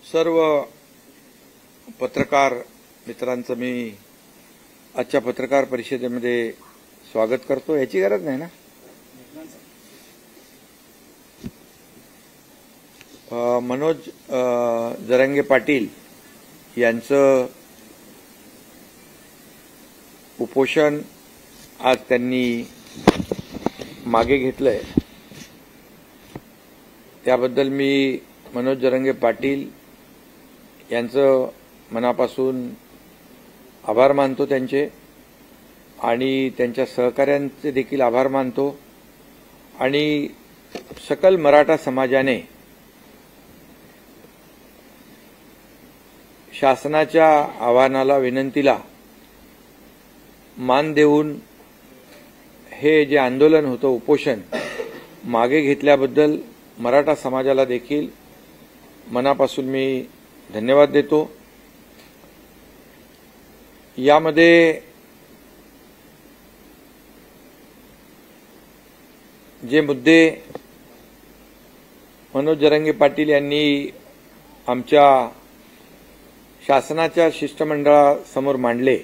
सर्व पत्रकार मित्रांचं मी आजच्या पत्रकार परिषदेमध्ये स्वागत करतो। याची गरज नाही ना। मनोज जरांगे पाटील यांचं उपोषण आज त्यांनी मागे घेतलंय, त्याबद्दल मी मनोज जरांगे पाटील यांचं मनापासून आभार मानतो त्यांचे, आणि त्यांच्या सहकाऱ्यांचे देखील आभार मानतो। आणि सकल मराठा समाजाने शासनाच्या आव्हानाला, विनंतीला मान देऊन हे जे आंदोलन होतं, उपोषण मागे घेतल्याबद्दल मराठा समाजाला देखील मनापासून मी धन्यवाद देतो। यामध्ये जे मुद्दे मनोज जरांगे पाटील यांनी आमच्या शासनाच्या शिष्टमंडळासमोर मांडले,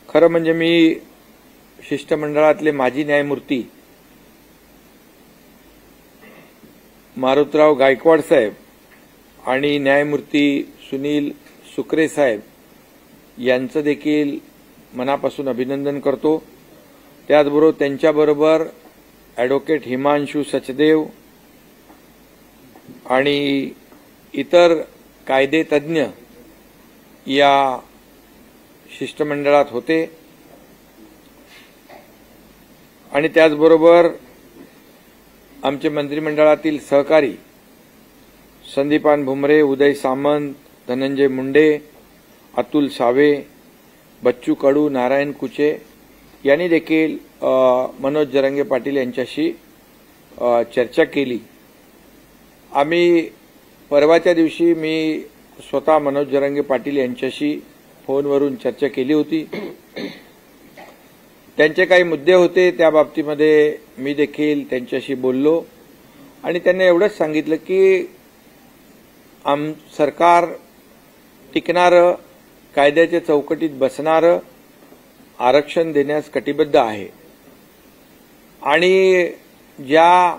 खरं म्हणजे मी शिष्टमंडळातले माजी न्यायमूर्ती मारुतराव गायकवाड साहेब आणि न्यायमूर्ती सुनील सुकरे साहेब यांचं देखील मनापासून अभिनंदन करतो। त्याचबरोबर त्यांच्याबरोबर ॲडव्होकेट हिमांशू सचदेव आणि इतर कायदे तज्ज्ञ या शिष्टमंडळात होते, आणि त्याचबरोबर आमचे मंत्रिमंडळातील सहकारी संदीपान भुमरे, उदय सामंत, धनंजय मुंडे, अतुल सावे, बच्चू कडू, नारायण कुचे यांनी देखील मनोज जरांगे पाटील यांच्याशी चर्चा केली। आम्ही परवाच्या दिवशी मी स्वतः मनोज जरांगे पाटील यांच्याशी फोनवरून चर्चा केली होती। त्यांचे काही मुद्दे होते, त्या बाबतीमध्ये मी देखील त्यांच्याशी बोललो, आणि त्यांनी एवढंच सांगितलं की सरकार टिकणारं, कायद्याच्या चौकटीत बसणारं आरक्षण देण्यास कटिबद्ध आहे, आणि ज्या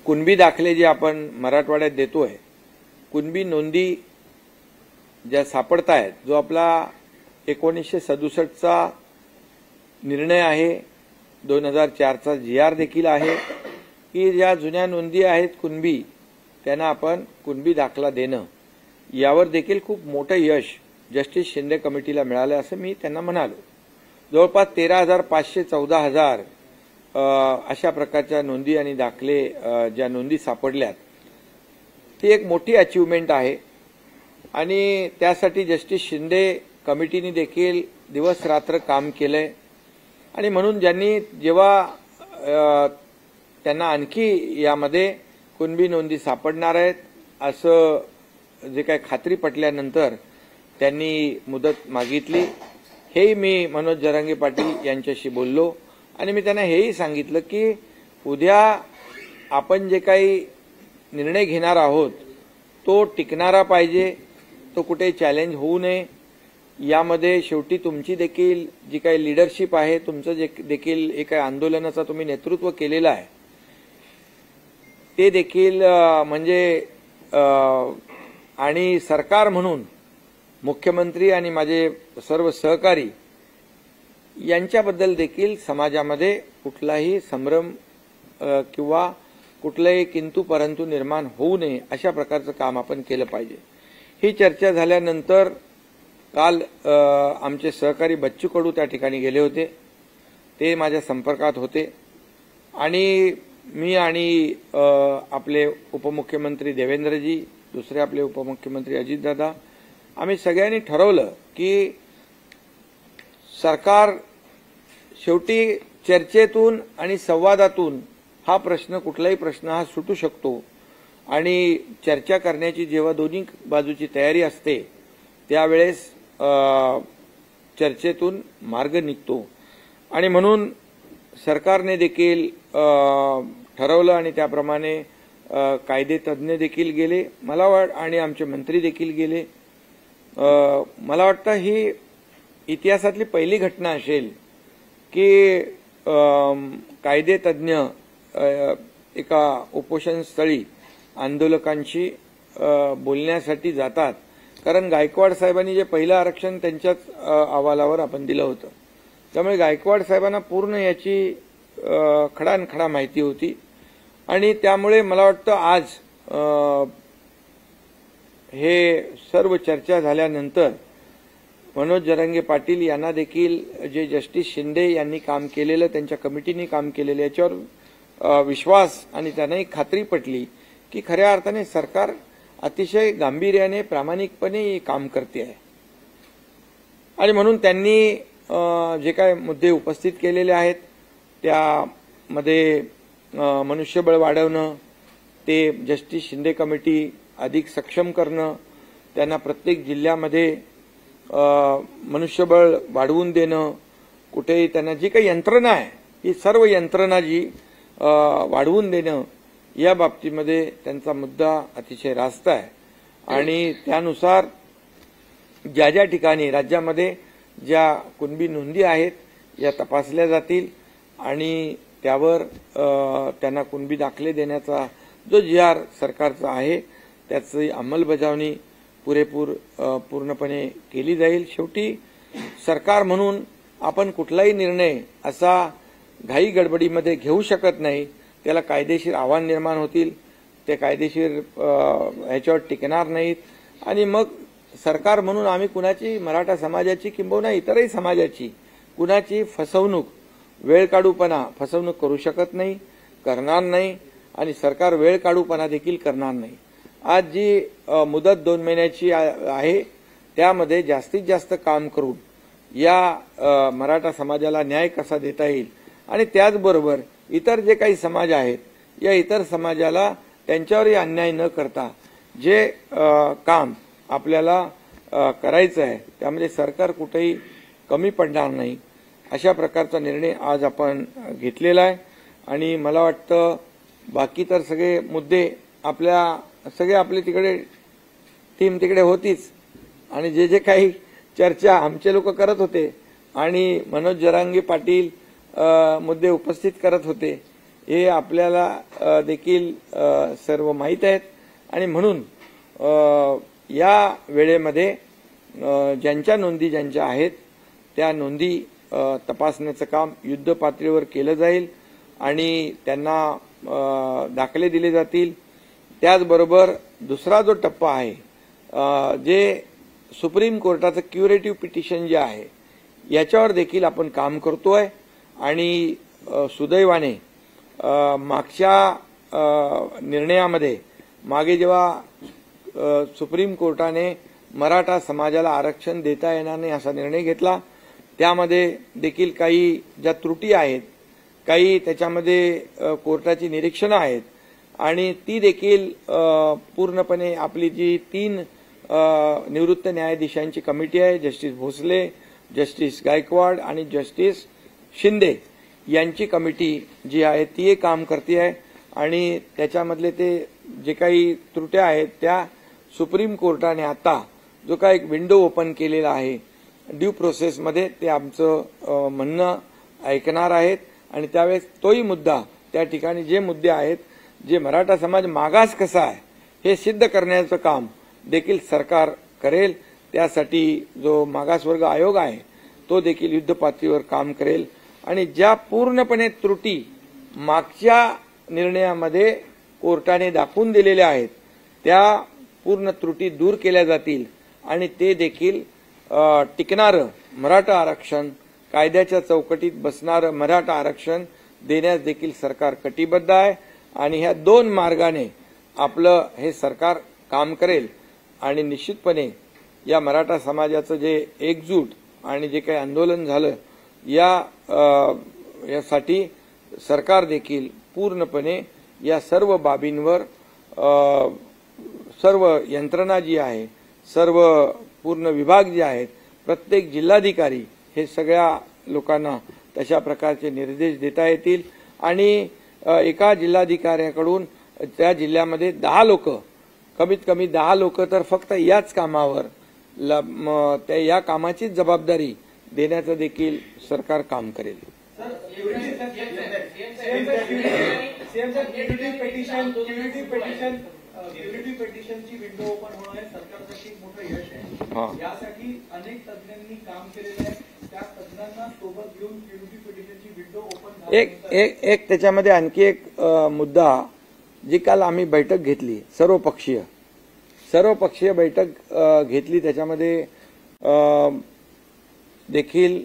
कुणबी दाखले जे आपण मराठवाड्यात देतोय, कुणबी नोंदी ज्या सापडत आहेत, जो आपला 1967चा निर्णय आहे, 2004चा GR देखील आहे की ज्या जुन्या नोंदी आहेत कुणबी, त्यांना आपण कुणबी दाखला देणं, यावर देखील खूप मोठं यश जस्टिस शिंदे कमिटीला मिळालं असं मी त्यांना म्हणालो। जवळपास 13,500 14,000 अशा प्रकारच्या नोंदी आणि दाखले ज्या नोंदी सापडल्यात, ती एक मोठी अचीवमेंट आहे, आणि त्यासाठी जस्टिस शिंदे कमिटीने देखील दिवस रात्र काम केलंय। आणि म्हणून ज्यांनी जेव्हा त्यांना आणखी यामध्ये कुणबी नोंदी सापडणार आहेत असं जे काही खात्री पटल्यानंतर त्यांनी मुदत मागितली। हेही मी मनोज जरांगे पाटील यांच्याशी बोललो, आणि मी त्यांना हेही सांगितलं की उद्या आपण जे काही निर्णय घेणार आहोत तो टिकणारा पाहिजे, तो कुठे चॅलेंज होऊ नये। यामध्ये शेवटी तुमची देखील जी काही लीडरशिप आहे, तुमचं जे देखील एक आंदोलनाचा तुम्ही नेतृत्व केलेलं आहे, ते देखील म्हणजे आणि सरकार म्हणून मुख्यमंत्री आणि माझे सर्व सहकारी यांच्याबद्दल देखील समाजामध्ये कुठलाही संभ्रम किंवा कुठलाही किंतु परंतु निर्माण होऊ नये, अशा प्रकारचं काम आपण केलं पाहिजे। ही चर्चा झाल्यानंतर काल आमचे सहकारी बच्चू कडू त्या ठिकाणी गेले होते, ते माझ्या संपर्कात होते, आणि मी आणि आपले उपमुख्यमंत्री देवेंद्रजी, दुसरे आपले उपमुख्यमंत्री अजितदादा, आम्ही सगळ्यांनी ठरवलं की सरकार शेवटी चर्चेतून आणि संवादातून हा प्रश्न, कुठलाही प्रश्न हा सुटू शकतो, आणि चर्चा करण्याची जेव्हा दोन्ही बाजूची तयारी असते त्यावेळेस चर्चेतून मार्ग निघतो। आणि म्हणून सरकारने देखील ठरवलं, आणि त्याप्रमाणे कायदे तज्ज्ञ देखील गेले, आणि आमचे मंत्री देखील गेले. मला वाटतं ही इतिहासातली पहिली घटना असेल की कायदे तज्ज्ञ एका उपोषण स्थळी आंदोलकांशी बोलण्यासाठी जातात. कारण गायकवाड साहेबांनी जे पहिलं आरक्षण त्यांच्याच अहवालावर आपण दिलं होतं, त्यामुळे गायकवाड साहेबांना पूर्ण याची खडानखडा माहिती होती. आणि त्यामुळे मला वाटतं आज हे सर्व चर्चा झाल्यानंतर मनोज जरांगे पाटील यांना देखील जे जस्टिस शिंदे यांनी काम केलेलं, त्यांच्या कमिटीने काम केलेलं, याच्यावर विश्वास आणि त्यांनाही खात्री पटली की खऱ्या अर्थाने सरकार अतिशय गांभीर्याने प्रामाणिकपणे काम करते आहे. आणि म्हणून त्यांनी जे काय मुद्दे उपस्थित केलेले आहेत त्यामध्ये मनुष्यबळ वाढवणं, ते जस्टिस शिंदे कमिटी अधिक सक्षम करणं, त्यांना प्रत्येक जिल्ह्यामध्ये मनुष्यबळ वाढवून देणं, कुठेही त्यांना जी काही यंत्रणा आहे ही सर्व यंत्रणा जी वाढवून देणं, या बाबतीमध्ये त्यांचा मुद्दा अतिशय रास्त आहे. आणि त्यानुसार ज्या ज्या ठिकाणी राज्यामध्ये ज्या कुणबी नोंदी आहेत या तपासल्या जातील आणि त्यावर त्यांना कुणबी दाखले देण्याचा जो GR सरकारचा आहे त्याची अंमलबजावणी पूर्णपणे केली जाईल. शेवटी सरकार म्हणून आपण कुठलाही निर्णय असा घाई गडबडीमध्ये घेऊ शकत नाही. त्याला कायदेशीर आव्हान निर्माण होतील, ते कायदेशीर ह्याच्यावर टिकणार नाहीत. आणि मग सरकार म्हणून आम्ही कुणाची, मराठा समाजाची किंबहुना इतरही समाजाची कुणाची फसवणूक, फसवणूक करू शकत नाही, करणार नाही. आणि सरकार वेळकाढूपणा देखील करणार नाही. आज जी मुदत 2 महिन्याची आहे त्यामध्ये जास्तीत जास्त काम करून या मराठा समाजाला न्याय कसा देता येईल आणि त्याचबरोबर इतर जे काही समाज आहेत या इतर समाजाला त्यांच्यावरही अन्याय न करता जे काम आपल्याला करायचं आहे त्यामध्ये सरकार कुठेही कमी पडणार नाही, अशा प्रकारचा निर्णय आज आपण घेतलेला आहे. आणि मला वाटतं बाकी तर सगळे मुद्दे आपली तिकडे टीम तिकडे होतीच आणि जे जे काही चर्चा आमचे लोक करत होते आणि मनोज जरांगे पाटील मुद्दे उपस्थित करत होते हे आपल्याला देखील सर्व माहीत आहेत. आणि म्हणून या वेळेमध्ये ज्यांच्या नोंदी ज्यांच्या आहेत त्या नोंदी तपासण्याचं काम युद्ध पातळीवर केलं जाईल आणि त्यांना दाखले दिले जातील. त्याचबरोबर दुसरा जो टप्पा आहे जे सुप्रीम कोर्टाचं क्युरेटिव्ह पिटिशन जे आहे याच्यावर देखील आपण काम करतोय. आणि सुदैवाने मागच्या निर्णयामध्ये मागे जेव्हा सुप्रीम कोर्टाने मराठा समाजाला आरक्षण देता येणार नाही असा निर्णय घेतला त्यामध्ये देखील काही ज्या त्रुटी आहेत, काही त्याच्यामध्ये कोर्टाची निरीक्षणं आहेत आणि ती देखील पूर्णपणे आपली जी 3 निवृत्त न्यायाधीशांची कमिटी आहे, जस्टिस भोसले, जस्टिस गायकवाड आणि जस्टिस शिंदे यांची कमिटी जी आहे ती काम करते आहे. आणि त्याच्यामधले ते जे काही त्रुट्या आहेत त्या सुप्रीम कोर्टाने आता जो काही एक विंडो ओपन केलेला आहे ड्यू प्रोसेसमध्ये ते आमचं म्हणणं ऐकणार आहेत. आणि त्यावेळेस तोही मुद्दा त्या ठिकाणी जे मुद्दे आहेत जे मराठा समाज मागास कसा आहे हे सिद्ध करण्याचं काम देखील सरकार करेल. त्यासाठी जो मागासवर्ग आयोग आहे तो देखील युद्ध पातळीवर काम करेल. आणि ज्या पूर्णपणे त्रुटी मागच्या निर्णयामध्ये कोर्टाने दाखवून दिलेल्या आहेत त्या पूर्ण त्रुटी दूर केल्या जातील आणि ते देखील टिकणारं मराठा आरक्षण, कायद्याच्या चौकटीत बसणारं मराठा आरक्षण देण्यास देखील सरकार कटिबद्ध आहे. आणि ह्या 2 मार्गाने आपलं हे सरकार काम करेल. आणि निश्चितपणे या मराठा समाजाचं जे एकजूट आणि जे काही आंदोलन झालं यासाठी सरकार देखील पूर्णपणे या सर्व बाबींवर सर्व यंत्रणा जी आहे, सर्व पूर्ण विभाग जे आहेत, प्रत्येक जिल्हाधिकारी हे सगळ्या लोकांना तशा प्रकारचे निर्देश देता येतील. आणि एका जिल्हाधिकाऱ्याकडून त्या जिल्ह्यामध्ये 10 लोक, कमीत कमी 10 लोक तर फक्त याच कामावर त्या या कामाची जबाबदारी देण्याचं देखील सरकार काम करेल. पेटिशनची विंडो ओपन होणं हे सरकारसाठी एक मोठं यश आहे. यासाठी अनेक तज्ञांनी काम केलेलं आहे. त्या तज्ञांना सोबत घेऊन क्युरिटी पेटिशनची विंडो ओपन एक त्याच्यामध्ये आणखी एक मुद्दा, जी काल आम्ही बैठक घेतली, सर्वपक्षीय बैठक घेतली, त्याच्यामध्ये देखील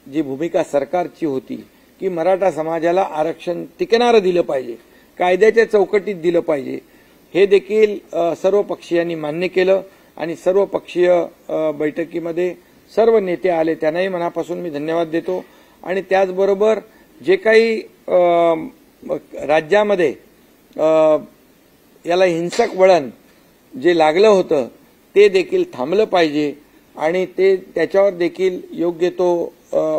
जी भूमिका सरकारची होती की मराठा समाजाला आरक्षण टिकणारं दिलं पाहिजे, कायद्याच्या चौकटीत दिलं पाहिजे, हे देखील सर्व पक्षीयांनी मान्य केलं. आणि सर्वपक्षीय बैठकीमध्ये सर्व नेते आले, त्यांनाही मनापासून मी धन्यवाद देतो. आणि त्याचबरोबर जे काही राज्यामध्ये याला हिंसक वळण जे लागलं होतं ते देखील थांबलं पाहिजे आणि त्याच्यावर देखील योग्य तो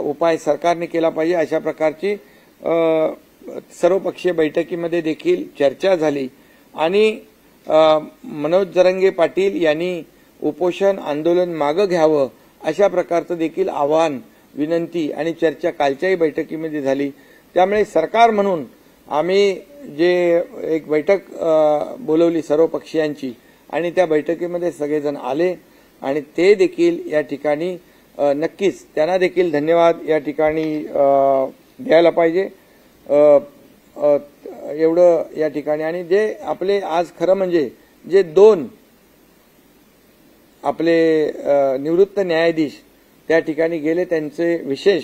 उपाय सरकारने केला पाहिजे. अशा प्रकारची सर्वपक्षीय बैठकीमध्ये देखील चर्चा झाली. आणि मनोज जरांगे पाटील यांनी उपोषण आंदोलन मागे घ्यावं अशा प्रकारचं देखील आवाहन, विनंती आणि चर्चा कालच्याही बैठकीमध्ये झाली. त्यामुळे सरकार म्हणून आम्ही जे एक बैठक बोलवली सर्व पक्षीयांची आणि त्या बैठकीमध्ये सगळेजण आले आणि ते देखील या ठिकाणी नक्कीच त्यांना देखील धन्यवाद या ठिकाणी द्यायला पाहिजे. एवढं या ठिकाणी. आणि जे आपले आज खरं म्हणजे जे 2 आपले निवृत्त न्यायाधीश त्या ठिकाणी गेले, त्यांचे विशेष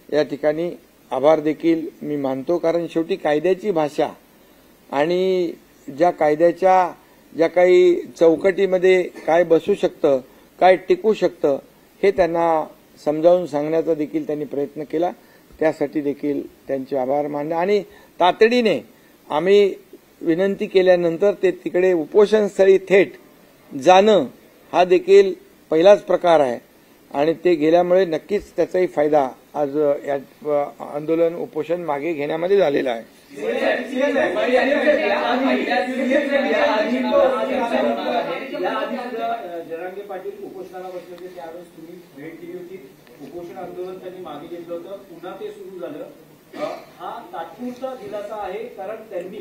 या ठिकाणी आभार देखील मी मानतो. कारण शेवटी कायद्याची भाषा आणि ज्या कायद्याच्या ज्या काही चौकटीमध्ये काय बसू शकतं, काय टिकू शकतं, हे त्यांना समजावून सांगण्याचा देखील त्यांनी प्रयत्न केला. त्यासाठी देखील त्यांचे आभार मानले. आणि तातडीने आम्ही विनंती केल्यानंतर ते तिकडे उपोषणस्थळी थेट जाणं हा देखील पहिलाच प्रकार आहे. आणि ते गेल्यामुळे नक्कीच त्याचाही फायदा आज या आंदोलन उपोषण मागे घेण्यामध्ये झालेला आहे. जरांगे पाटील उपोषणाला बसले होते, त्यावेळेस तुम्ही भेट दिली होती. उपोषण आंदोलन त्यांनी मागे घेतलं होतं, पुन्हा ते सुरू झालं. हा तात्पुरता दिलासा आहे, कारण त्यांनी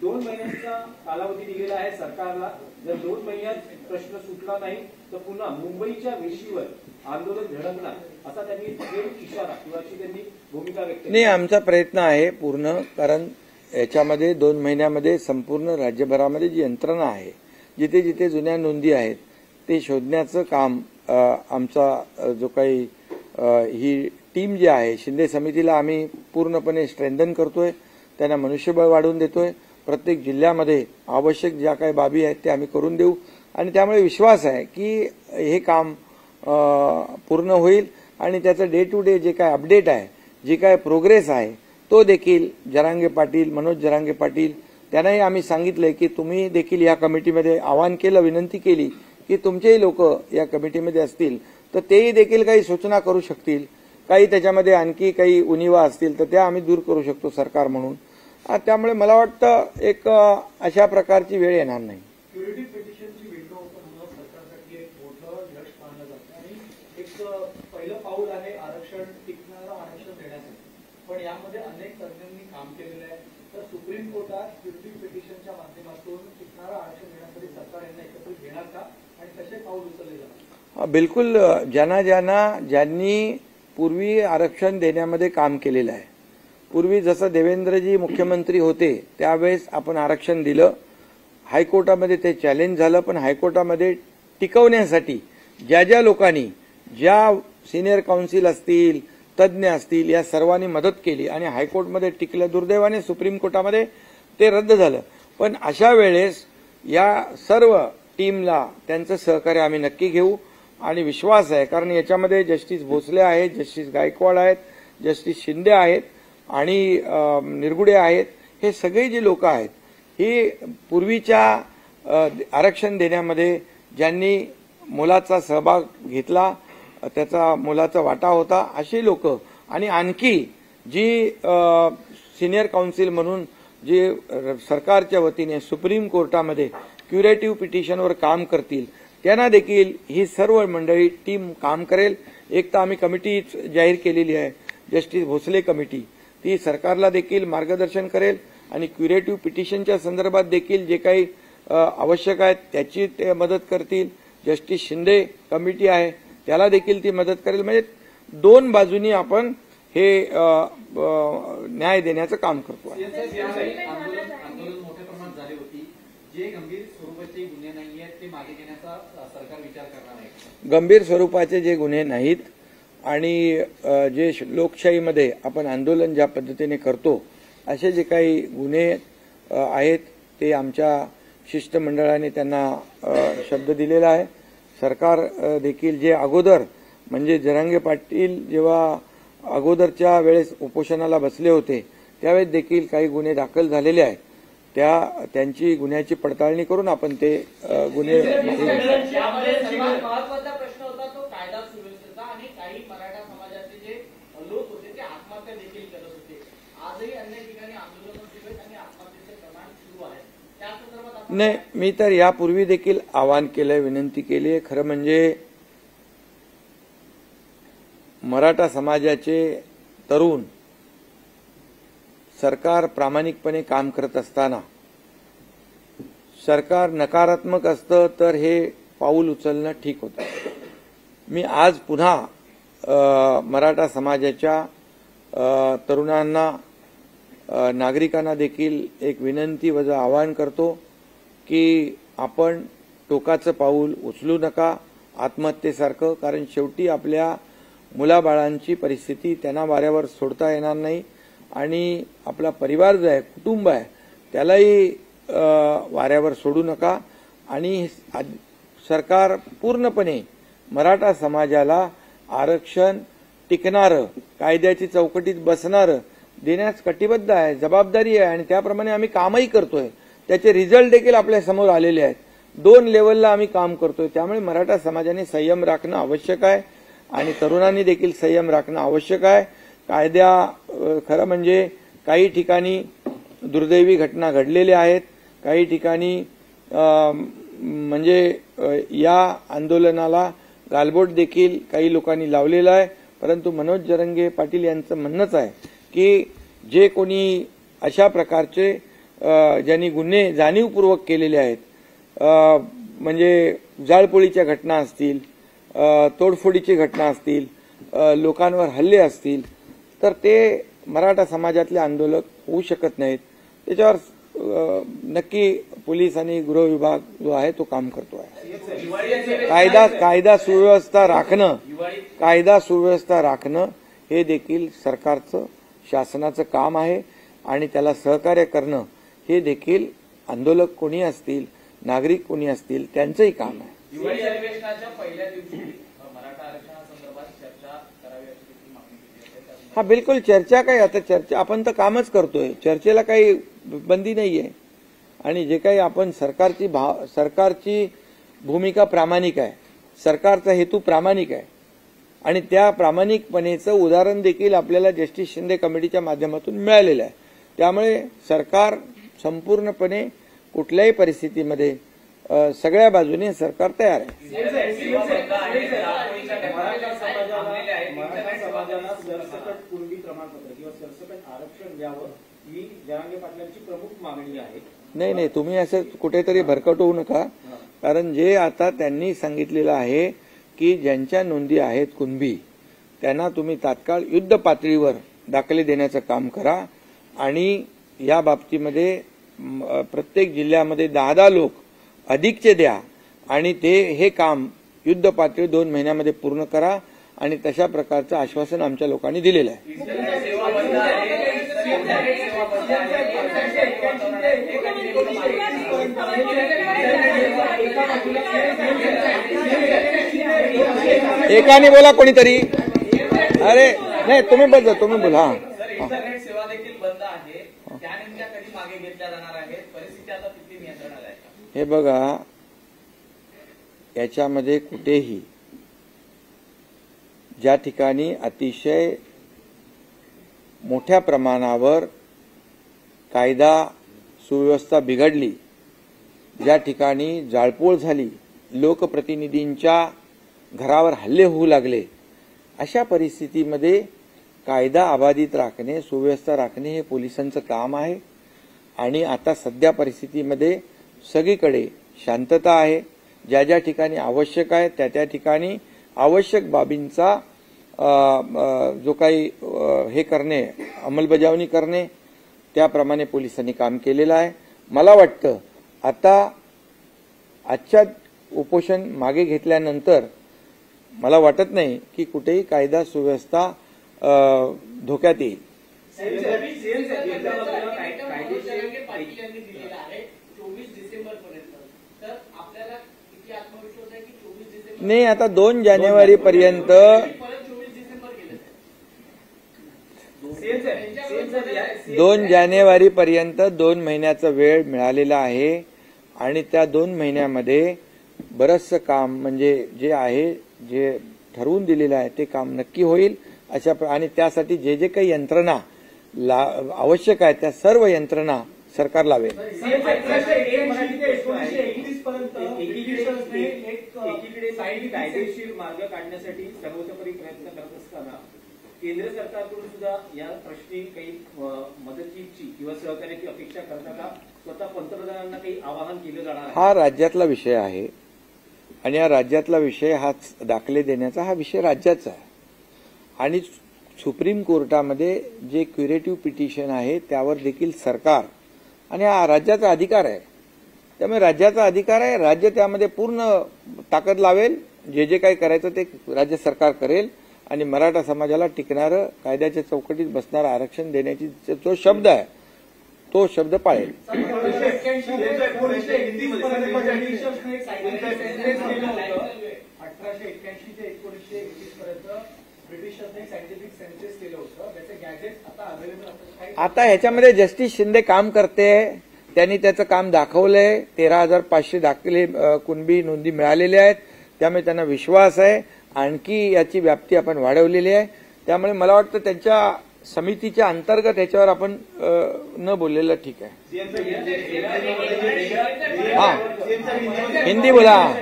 2 महिन्यांचा कालावधी दिलेला आहे सरकारला. जर 2 महिन्यात प्रश्न सुटला नाही तर पुन्हा मुंबईच्या वेशीवर आंदोलन झळकणार, असा त्यांनी इशारा किंवा अशी त्यांनी भूमिका व्यक्त केली. नाही, आमचा प्रयत्न आहे पूर्ण. कारण याच्यामध्ये 2 महिन्यामध्ये संपूर्ण राज्यभरामध्ये जी यंत्रणा आहे, जिथे जिथे जुन्या नोंदी आहेत ते शोधण्याचं काम आमचा जो काही ही टीम जी आहे शिंदे समितीला आम्ही पूर्णपणे स्ट्रेंथन करतोय, त्यांना मनुष्यबळ वाढवून देतोय. प्रत्येक जिल्ह्यामध्ये आवश्यक ज्या काही बाबी आहेत ते आम्ही करून देऊ. आणि त्यामुळे विश्वास आहे की हे काम पूर्ण होईल आणि त्याचं डे टू डे जे काय अपडेट आहे, जी काय प्रोग्रेस आहे, तो देखील जरांगे पाटील, मनोज जरांगे पाटील त्यांनाही आम्ही सांगितलंय की तुम्ही देखील या कमिटीमध्ये आवाहन केलं, विनंती केली की तुमचेही लोक या कमिटीमध्ये असतील तर तेही देखील काही सूचना करू शकतील, काही त्याच्यामध्ये आणखी काही उणिवा असतील तर त्या आम्ही दूर करू शकतो सरकार म्हणून. त्यामुळे मला वाटतं एक अशा प्रकारची वेळ येणार नाही. क्युरिटी पेटिशनची विंडो ओपन होणं सरकारसाठी एक मोठं यश मानलं जातं आणि एक पहिलं पाऊल आहे आरक्षण, टिकणारं आरक्षण देण्यासाठी. पण यामध्ये अनेक तज्ञांनी काम केलेलं आहे. तर सुप्रीम कोर्टात क्युरिटी पेटिशनच्या माध्यमातून टिकणारं आरक्षण देण्यासाठी सरकार यांना एकत्रित घेणार का आणि कसे पाऊल उचलले जाणार? बिलकुल. ज्यांनी पूर्वी आरक्षण देण्यामध्ये काम केलेलं आहे, पूर्वी जसं देवेंद्रजी मुख्यमंत्री होते त्यावेळेस आपण आरक्षण दिलं, हायकोर्टामध्ये ते चॅलेंज झालं, पण हायकोर्टामध्ये टिकवण्यासाठी ज्या ज्या लोकांनी, ज्या सिनियर काउन्सिल असतील, तज्ज्ञ असतील, या सर्वांनी मदत केली आणि हायकोर्टमध्ये टिकलं. दुर्दैवाने सुप्रीम कोर्टामध्ये ते रद्द झालं. पण अशा वेळेस या सर्व टीमला त्यांचं सहकार्य आम्ही नक्की घेऊ आणि विश्वास आहे, कारण याच्यामध्ये जस्टिस भोसले आहेत, जस्टिस गायकवाड आहेत, जस्टिस शिंदे आहेत आणि निरगुडे आहेत. हे सगळे जे लोक आहेत, ही पूर्वीच्या आरक्षण देण्यामध्ये ज्यांनी मोलाचा सहभाग घेतला, त्याचा मोलाचा वाटा होता, अशी लोक आणि आणखी जी सिनियर काउन्सिल म्हणून जे सरकारच्या वतीने सुप्रीम कोर्टामध्ये क्युरेटिव्ह पिटिशनवर काम करतील त्यांना देखील ही सर्व मंडळी टीम काम करेल. एक तर आम्ही कमिटी जाहीर केलेली आहे, जस्टिस भोसले कमिटी, ती सरकारला देखील मार्गदर्शन करेल आणि क्युरेटिव्ह पिटिशनच्या संदर्भात देखील जे काही आवश्यक आहे त्याची ते मदत करतील. जस्टिस शिंदे कमिटी आहे त्याला देखील ती मदत करेल. म्हणजे दोन बाजूनी आपण हे न्याय देण्याचं काम करतो आहे. आंदोलन मोठ्या प्रमाणात झाली होती. जे गंभीर स्वरूपाचे गुन्हे नाही आहेत ते मागे घेण्याचा सरकार विचार करणार आहे. गंभीर स्वरूपाचे जे गुन्हे नाहीत आणि जे लोकशाहीमध्ये आपण आंदोलन ज्या पद्धतीने करतो असे जे काही गुन्हे आहेत ते आमच्या शिष्टमंडळाने त्यांना शब्द दिलेला आहे. सरकार देखील जे अगोदर म्हणजे जरांगे पाटील जेव्हा अगोदरच्या वेळेस उपोषणाला बसले होते त्यावेळेस देखील काही गुन्हे दाखल झालेले आहेत. त्यांची गुन्ह्याची पडताळणी करून आपण ते गुन्हे. महत्वाचा प्रश्न होता तो कायदा सुव्यवस्थेचा आणि काही मराठा समाजाचे जे लोक होते ते आत्महत्या देखील करत होते. आजही अनेक ठिकाणी आंदोलन सुरू आहेत आणि आत्महत्येचे प्रमाण सुरू आहे. त्या संदर्भात नाही, मी तर यापूर्वी देखील आवाहन केलंय, विनंती केली आहे. खरं म्हणजे मराठा समाजाचे तरुण सरकार प्रामाणिकपणे काम करत असताना सरकार नकारात्मक असतं तर हे पाऊल उचलणं ठीक होतं. मी आज पुन्हा मराठा समाजाच्या तरुणांना, नागरिकांना देखील एक विनंती व आवाहन करतो की आपण टोकाचं पाऊल उचलू नका आत्महत्येसारखं. कारण शेवटी आपल्या मुलाबाळांची परिस्थिती त्यांना वाऱ्यावर सोडता येणार नाही आणि आपला परिवार जो आहे, कुटुंब आहे, त्यालाही वाऱ्यावर सोडू नका. आणि सरकार पूर्णपणे मराठा समाजाला आरक्षण टिकणारं, कायद्याची चौकटीत बसणारं देण्यास कटिबद्ध आहे, जबाबदारी आहे आणि त्याप्रमाणे आम्ही कामही करतोय. त्याचे रिझल्ट देखील आपल्या समोर आलेले आहेत. 2 लेवलला आम्ही काम करतोय. त्यामुळे मराठा समाजाने संयम राखणं आवश्यक आहे आणि तरुणांनी देखील संयम राखणं आवश्यक आहे. खरं म्हणजे काही ठिकाणी दुर्दैवी घटना घडलेल्या आहेत, काही ठिकाणी म्हणजे या आंदोलनाला गालबोट देखील काही लोकांनी लावलेला आहे. परंतु मनोज जरांगे पाटील यांचं म्हणणंच आहे की जे कोणी अशा प्रकारचे ज्यांनी गुन्हे जाणीवपूर्वक केलेले आहेत, म्हणजे जाळपोळीच्या घटना असतील, तोडफोडीची घटना असतील, लोकांवर हल्ले असतील, तर ते मराठा समाजातले आंदोलक होऊ शकत नाहीत. त्याच्यावर नक्की पोलीस आणि गृह विभाग जो आहे तो काम करतो आहे. कायदा सुव्यवस्था राखणं हे देखील सरकारचं, शासनाचं काम आहे आणि त्याला सहकार्य करणं हे देखील आंदोलक कोणी असतील, नागरिक कोणी असतील त्यांचंही काम आहे. दिवाळी अधिवेशनाच्या पहिल्या दिवशी मराठा आरक्षणासंदर्भात चर्चा करावी अशी मागणी केली आहे. हा, बिलकुल चर्चा काय, आता चर्चा आपण तर कामच करतोय, चर्चेला काही बंदी नाहीये. आणि जे काही आपण सरकारची भूमिका प्रामाणिक आहे, सरकारचा हेतू प्रामाणिक आहे आणि त्या प्रामाणिकपणेचं उदाहरण देखील आपल्याला जस्टिस शिंदे कमिटीच्या माध्यमातून मिळालेलं आहे. त्यामुळे सरकार संपूर्णपणे कुठल्याही परिस्थितीमध्ये सगळ्या बाजूने सरकार तयार आहे. मराठा समाजाला सरसकट कुणबी प्रमाणपत्र किंवा सरसकट आरक्षण द्यावं ही जरांगे पाटलांची प्रमुख मागणी आहे. नाही, तुम्ही असं कुठेतरी भरकट होऊ नका. कारण जे आता त्यांनी सांगितलेलं आहे की ज्यांच्या नोंदी आहेत कुणबी त्यांना तुम्ही तात्काळ युद्ध पातळीवर दाखले देण्याचं काम करा आणि या बाबतीमध्ये प्रत्येक जिल्ह्यामध्ये 10 लोक अधिकचे द्या आणि हे काम युद्ध पातळी 2 महिन्यामध्ये पूर्ण करा आणि तशा प्रकारचं आश्वासन आमच्या लोकांनी दिलेलं आहे. एकाने बोला कोणीतरी. अरे नाही, तुम्ही बोला. इंटरनेट सेवा देखील बंद आहे, त्या नेमक्या कधी मागे घेतल्या जाणार आहेत, परिस्थिती आता किती नियंत्रणात आहे? हे बघा, याच्यामध्ये कुठेही ज्या ठिकाणी अतिशय मोठ्या प्रमाणावर कायदा सुव्यवस्था बिघडली, ज्या ठिकाणी जाळपोळ झाली, लोकप्रतिनिधींच्या घरावर हल्ले होऊ लागले, अशा परिस्थितीमध्ये कायदा अबाधित राखणे, सुव्यवस्था राखणे हे पोलिसांचं काम आहे. आणि आता सध्या परिस्थितीमध्ये सगळीकडे शांतता आहे. ज्या ज्या ठिकाणी आवश्यक आहे त्या त्या ठिकाणी आवश्यक बाबींचा जो काही हे करणे, अंमलबजावणी करणे, त्याप्रमाणे पोलिसांनी काम केलेलं आहे. मला वाटतं आता आजच्या उपोषण मागे घेतल्यानंतर मला वाटत नाही की कुठेही कायदा सुव्यवस्था धोक्यात येईल. पाटील यांनी दिलेला आहे 24 डिसेंबर पर्यंत. तर आपल्याला किती आत्मविश्वास आहे की 24 डिसेंबर नाही, आता 2 जानेवारी पर्यंत परत 24 डिसेंबर गेले. 2 जानेवारी पर्यंत 2 महिन्याचा वेळ मिळालेला आहे. आणि त्या 2 महिन्यामध्ये बरंचसं काम म्हणजे जे आहे, जे ठरवून दिलेलं आहे ते काम नक्की होईल. आणि त्यासाठी जे जे काही यंत्रणा आवश्यक आहे त्या सर्व यंत्रणा सरकार लावेल. एकीकडे कायदेशीर मार्ग काढण्यासाठी सर्वतोपरी प्रयत्न करत असताना केंद्र सरकारकडून सुद्धा या प्रश्नी काही मदतीची किंवा सहकार्याची अपेक्षा करता का? स्वतः पंतप्रधानांना काही आवाहन केलं जाणार? हा राज्यातला विषय आहे आणि या राज्यातला विषय हा दाखले देण्याचा हा विषय राज्याचा आहे. आणि सुप्रीम कोर्टामध्ये जे क्युरेटिव्ह पिटिशन आहे त्यावर देखील सरकार आणि हा राज्याचा अधिकार आहे. त्यामुळे राज्याचा अधिकार आहे, राज्य त्यामध्ये पूर्ण ताकद लावेल. जे जे काही करायचं ते राज्य सरकार करेल. आणि मराठा समाजाला टिकणारं, कायद्याच्या चौकटीत बसणारं आरक्षण देण्याची जो शब्द आहे तो शब्द पाळेल. 1881 ते 1921 पर्यंत ब्रिटिशांनी सायंटिफिक सेन्सस केलं होतं. त्याचे गॅजेट आता अवेलेबल असतात. आता ह्याच्यामध्ये जस्टिस शिंदे काम करते. त्यांनी त्याचं काम दाखवलंय. 13,500 दाखले कुणबी नोंदी मिळालेल्या आहेत. त्यामुळे त्यांना विश्वास आहे. आणखी याची व्याप्ती आपण वाढवलेली आहे. त्यामुळे मला वाटतं त्यांच्या समितीच्या अंतर्गत ह्याच्यावर आपण न बोललेलं ठीक आहे. हा, हिंदी बोला.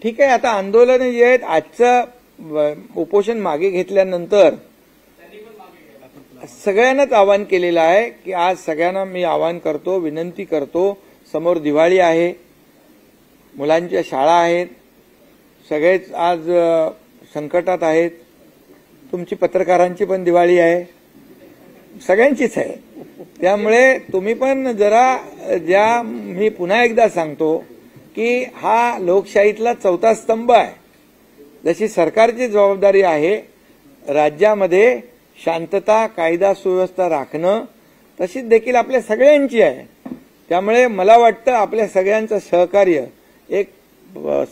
ठीक आहे, आता आंदोलन जे आहेत, आजचं उपोषण मागे घेतल्यानंतर सगळ्यांनाच आवाहन केलेलं आहे की आज सगळ्यांना मी आवाहन करतो, विनंती करतो. समोर दिवाळी आहे, मुलांच्या शाळा आहेत, सगळेच आज संकटात आहेत. तुमची पत्रकारांची पण दिवाळी आहे, सगळ्यांचीच आहे. त्यामुळे तुम्ही पण जरा मी पुन्हा एकदा सांगतो की हा लोकशाहीतला 4था स्तंभ आहे. जशी सरकारची जबाबदारी आहे राज्यामध्ये शांतता, कायदा सुव्यवस्था राखणं, तशीच देखील आपल्या सगळ्यांची आहे. त्यामुळे मला वाटतं आपल्या सगळ्यांचं सहकार्य एक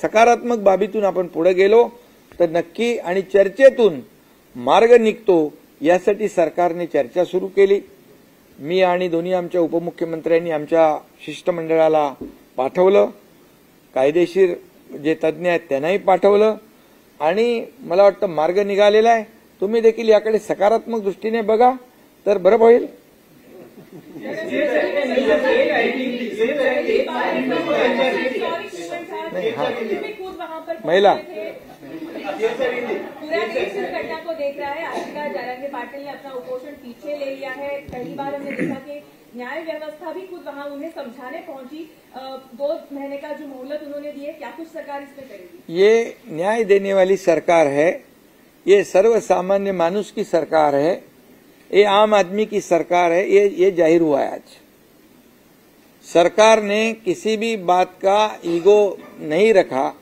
सकारात्मक बाबीतून आपण पुढे गेलो तर नक्की आणि चर्चेतून मार्ग निघतो. यासाठी सरकारने चर्चा सुरू केली. मी आणि दोन्ही आमच्या उपमुख्यमंत्र्यांनी आमच्या शिष्टमंडळाला पाठवलं. कायदेशीर जे तज्ज्ञ आहेत त्यांनाही पाठवलं आणि मला वाटतं मार्ग निघालेला आहे. तुम्ही देखील याकडे सकारात्मक दृष्टीने बघा तर बरं होईल. महिला पूरा देश इस घटना को देख रहा है. आशिका जयराम पाटिल ने अपना उपोषण पीछे ले लिया है. पहली बार हमने देखा कि न्याय व्यवस्था भी खुद वहां उन्हें समझाने पहुंची. 2 महीने का जो मोहलत उन्होंने दी है, क्या कुछ सरकार इसमें करेगी? ये न्याय देने वाली सरकार है, ये सर्वसामान्य मानुष की सरकार है, ये आम आदमी की सरकार है. ये जाहिर हुआ है आज. सरकार ने किसी भी बात का ईगो नहीं रखा.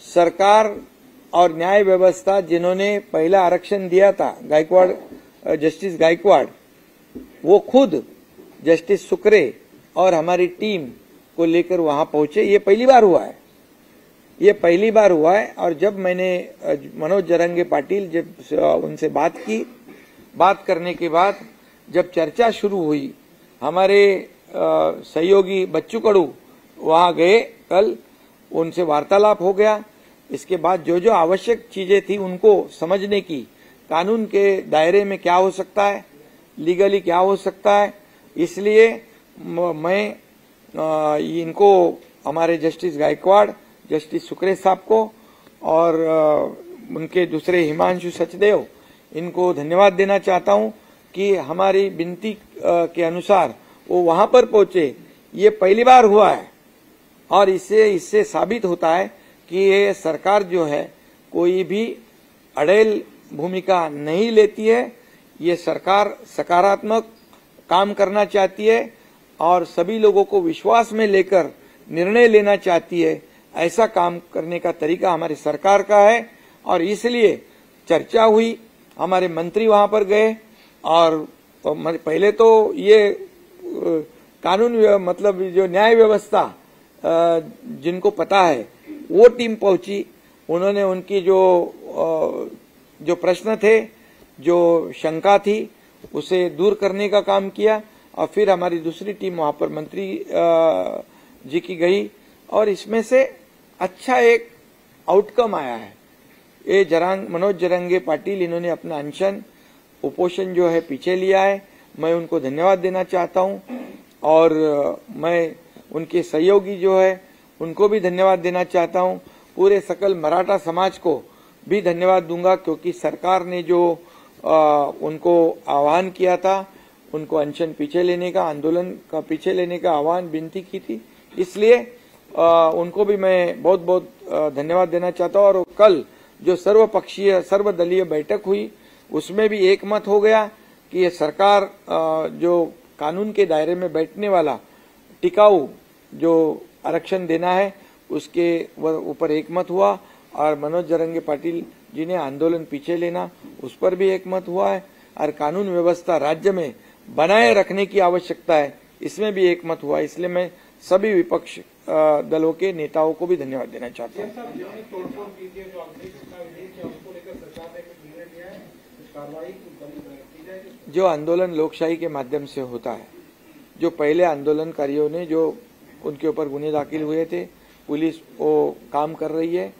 सरकार और न्याय व्यवस्था जिन्होंने पहला आरक्षण दिया था, गायकवाड़, जस्टिस गायकवाड़, वो खुद जस्टिस सुक्रे और हमारी टीम को लेकर वहां पहुंचे. ये पहली बार हुआ है. ये पहली बार हुआ है. और जब मैंने मनोज जरंगे पाटिल जब उनसे बात की, बात करने के बाद जब चर्चा शुरू हुई, हमारे सहयोगी बच्चू कडू वहां गए कल, उनसे वार्तालाप हो गया. इसके बाद जो जो आवश्यक चीजें थी उनको समझने की, कानून के दायरे में क्या हो सकता है, लीगली क्या हो सकता है। इसलिए मैं इनको, हमारे जस्टिस गायकवाड़, जस्टिस सुक्रे साहब को और उनके दूसरे हिमांशु सचदेव, इनको धन्यवाद देना चाहता हूं कि हमारी विनती के अनुसार वो वहां पर पहुंचे। ये पहली बार हुआ है और इससे साबित होता है कि ये सरकार जो है कोई भी अड़ेल भूमिका नहीं लेती है। ये सरकार सकारात्मक काम करना चाहती है और सभी लोगों को विश्वास में लेकर निर्णय लेना चाहती है। ऐसा काम करने का तरीका हमारी सरकार का है और इसलिए चर्चा हुई, हमारे मंत्री वहां पर गए और पहले तो ये कानून मतलब जो न्याय व्यवस्था जिनको पता है वो टीम पहुंची। उन्होंने उनकी जो प्रश्न थे, जो शंका थी, उसे दूर करने का काम किया और फिर हमारी दूसरी टीम वहां पर मंत्री जी की गई और इसमें से अच्छा एक आउटकम आया है। ये मनोज जरंगे पाटिल, इन्होंने अपना अनशन उपोषण जो है पीछे लिया है। मैं उनको धन्यवाद देना चाहता हूं और मैं उनके सहयोगी जो है उनको भी धन्यवाद देना चाहता हूं। पूरे सकल मराठा समाज को भी धन्यवाद दूंगा क्योंकि सरकार ने जो उनको आह्वान किया था, उनको अनशन पीछे लेने का, आंदोलन का पीछे लेने का आह्वान विनती की थी, इसलिए उनको भी मैं बहुत बहुत धन्यवाद देना चाहता हूं। और कल जो सर्वपक्षीय सर्वदलीय बैठक हुई उसमें भी एक मत हो गया कि ये सरकार जो कानून के दायरे में बैठने वाला टिकाऊ जो आरक्षण देना है उसके ऊपर एक मत हुआ और मनोज जरंगे पाटिल जी ने आंदोलन पीछे लेना उस पर भी एक मत हुआ है और कानून व्यवस्था राज्य में बनाए रखने की आवश्यकता है, इसमें भी एक मत हुआ। इसलिए मैं सभी विपक्ष दलों के नेताओं को भी धन्यवाद देना चाहता हूँ। जो आंदोलन लोकशाही के माध्यम से होता है, जो पहले आंदोलनकारियों ने जो उनके ऊपर गुने दाखिल हुए थे, पुलिस वो काम कर रही है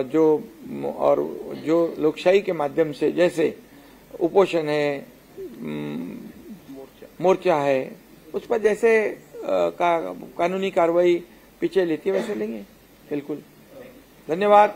जो लोकशाही के माध्यम से, जैसे उपोषण है, मोर्चा है, उस पर जैसे कानूनी कार्रवाई पीछे लेती है वैसे लेंगे। बिल्कुल, धन्यवाद।